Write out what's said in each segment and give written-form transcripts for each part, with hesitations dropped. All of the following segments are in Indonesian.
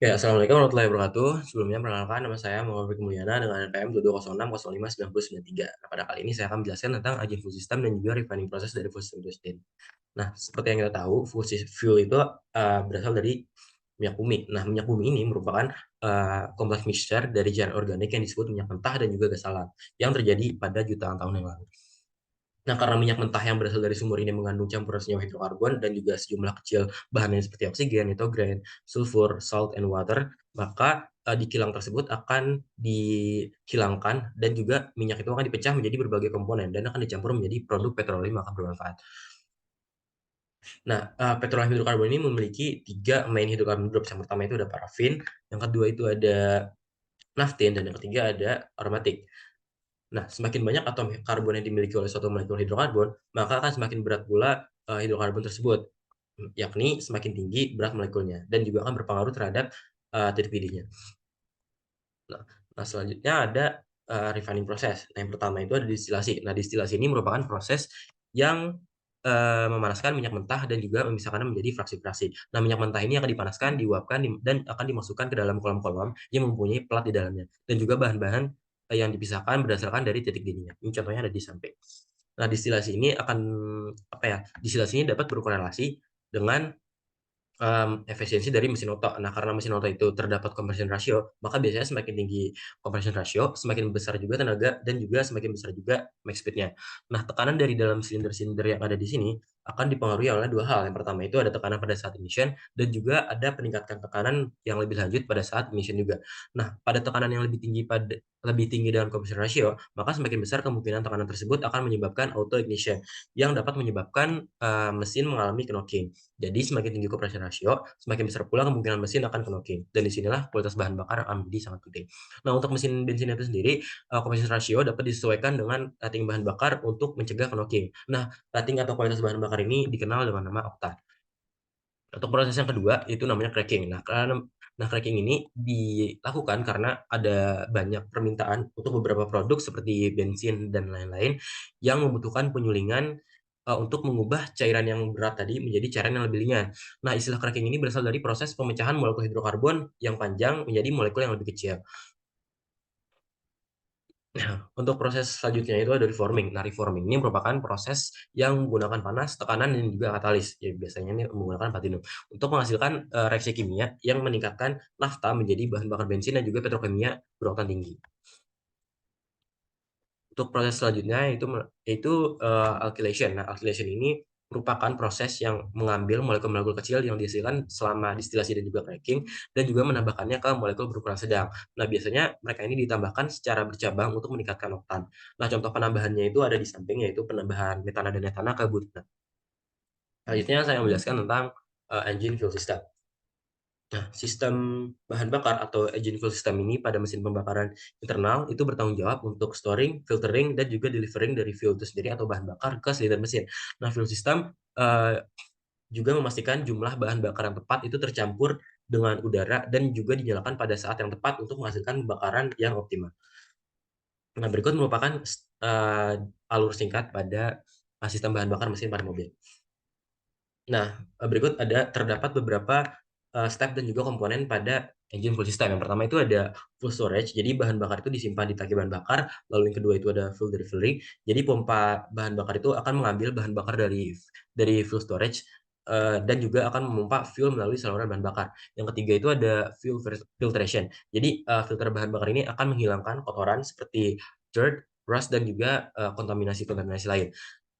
Ya, assalamualaikum warahmatullahi wabarakatuh. Sebelumnya perkenalkan nama saya Muhammad Mulyana dengan NPM 2206059093. Nah, pada kali ini saya akan menjelaskan tentang agen full system dan juga refining proses dari full system itu sendiri. Nah, seperti yang kita tahu, fuel itu berasal dari minyak bumi. Nah, minyak bumi ini merupakan kompleks mixture dari cairan organik yang disebut minyak mentah dan juga gas alam yang terjadi pada jutaan tahun yang lalu. Nah, karena minyak mentah yang berasal dari sumur ini mengandung campuran senyawa hidrokarbon dan juga sejumlah kecil bahan lain seperti oksigen, nitrogen, sulfur, salt, and water, maka di kilang tersebut akan dihilangkan dan juga minyak itu akan dipecah menjadi berbagai komponen dan akan dicampur menjadi produk petroleum maka bermanfaat. Nah, petroleum hidrokarbon ini memiliki tiga main hidrokarbon groups. Yang pertama itu ada parafin, yang kedua itu ada naftin, dan yang ketiga ada aromatik. Nah, semakin banyak atom karbon yang dimiliki oleh suatu molekul hidrokarbon, maka akan semakin berat pula hidrokarbon tersebut, yakni semakin tinggi berat molekulnya dan juga akan berpengaruh terhadap titik didihnya. Nah, selanjutnya ada refining proses. Nah, yang pertama itu ada distilasi. Nah, distilasi ini merupakan proses yang memanaskan minyak mentah dan juga memisahkannya menjadi fraksi-fraksi. Nah, minyak mentah ini akan dipanaskan, diuapkan, dan akan dimasukkan ke dalam kolam-kolam yang mempunyai pelat di dalamnya, dan juga bahan-bahan yang dipisahkan berdasarkan dari titik didihnya. Ini contohnya ada di samping. Nah, distilasi ini akan distilasi ini dapat berkorelasi dengan efisiensi dari mesin otot. Nah, karena mesin otot itu terdapat compression ratio, maka biasanya semakin tinggi compression ratio, semakin besar juga tenaga dan juga semakin besar juga max speed-nya. Nah, tekanan dari dalam silinder-silinder yang ada di sini akan dipengaruhi oleh dua hal. Yang pertama itu ada tekanan pada saat emission dan juga ada peningkatan tekanan yang lebih lanjut pada saat emission juga. Nah, pada tekanan yang lebih tinggi dalam compression ratio, maka semakin besar kemungkinan tekanan tersebut akan menyebabkan auto ignition yang dapat menyebabkan mesin mengalami knocking. Jadi semakin tinggi compression ratio, semakin besar pula kemungkinan mesin akan knocking. Dan disinilah kualitas bahan bakar akan menjadi sangat penting. Nah, untuk mesin bensin itu sendiri, compression ratio dapat disesuaikan dengan rating bahan bakar untuk mencegah knocking. Nah, rating atau kualitas bahan bakar ini dikenal dengan nama oktan. Untuk proses yang kedua itu namanya cracking. Nah, cracking ini dilakukan karena ada banyak permintaan untuk beberapa produk seperti bensin dan lain-lain yang membutuhkan penyulingan untuk mengubah cairan yang berat tadi menjadi cairan yang lebih ringan. Nah, istilah cracking ini berasal dari proses pemecahan molekul hidrokarbon yang panjang menjadi molekul yang lebih kecil. Nah, untuk proses selanjutnya itu ada reforming. Nah, reforming ini merupakan proses yang menggunakan panas, tekanan, dan juga katalis. Ya, biasanya ini menggunakan platinum untuk menghasilkan reaksi kimia yang meningkatkan nafta menjadi bahan bakar bensin dan juga petrokimia beroktan tinggi. Untuk proses selanjutnya itu alkylation. Nah, alkylation ini merupakan proses yang mengambil molekul-molekul kecil yang dihasilkan selama distilasi dan juga cracking dan juga menambahkannya ke molekul berukuran sedang. Nah, biasanya mereka ini ditambahkan secara bercabang untuk meningkatkan oktan. Nah, contoh penambahannya itu ada di samping, yaitu penambahan metana dan etana ke butana. Selanjutnya saya menjelaskan tentang engine fuel system. Nah, sistem bahan bakar atau engine fuel system ini pada mesin pembakaran internal itu bertanggung jawab untuk storing, filtering, dan juga delivering dari fuel itu sendiri atau bahan bakar ke silinder mesin. Nah, fuel system juga memastikan jumlah bahan bakar yang tepat itu tercampur dengan udara dan juga dinyalakan pada saat yang tepat untuk menghasilkan pembakaran yang optimal. Nah, berikut merupakan alur singkat pada sistem bahan bakar mesin pada mobil. Nah, terdapat beberapa step dan juga komponen pada engine fuel system. Yang pertama itu ada fuel storage, jadi bahan bakar itu disimpan di tangki bahan bakar. Lalu yang kedua itu ada fuel delivery, jadi pompa bahan bakar itu akan mengambil bahan bakar dari fuel storage dan juga akan memompa fuel melalui saluran bahan bakar. Yang ketiga itu ada fuel filtration, jadi filter bahan bakar ini akan menghilangkan kotoran seperti dirt, rust, dan juga kontaminasi-kontaminasi lain.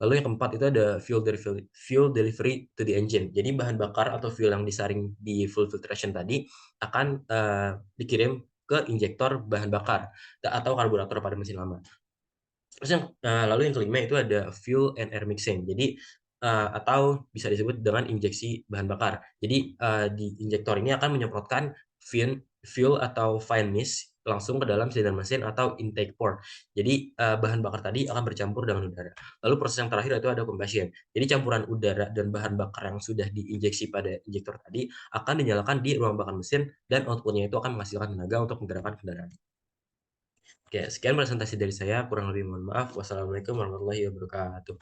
Lalu yang keempat itu ada fuel delivery to the engine. Jadi bahan bakar atau fuel yang disaring di fuel filtration tadi akan dikirim ke injektor bahan bakar atau karburator pada mesin lama. Terus lalu yang kelima itu ada fuel and air mixing. Jadi atau bisa disebut dengan injeksi bahan bakar. Jadi di injektor ini akan menyemprotkan fuel atau fine mist langsung ke dalam silinder mesin atau intake port. Jadi bahan bakar tadi akan bercampur dengan udara. Lalu proses yang terakhir itu ada combustion. Jadi campuran udara dan bahan bakar yang sudah diinjeksi pada injektor tadi akan dinyalakan di ruang bakar mesin dan outputnya itu akan menghasilkan tenaga untuk menggerakkan kendaraan. Oke, sekian presentasi dari saya. Kurang lebih mohon maaf. Wassalamualaikum warahmatullahi wabarakatuh.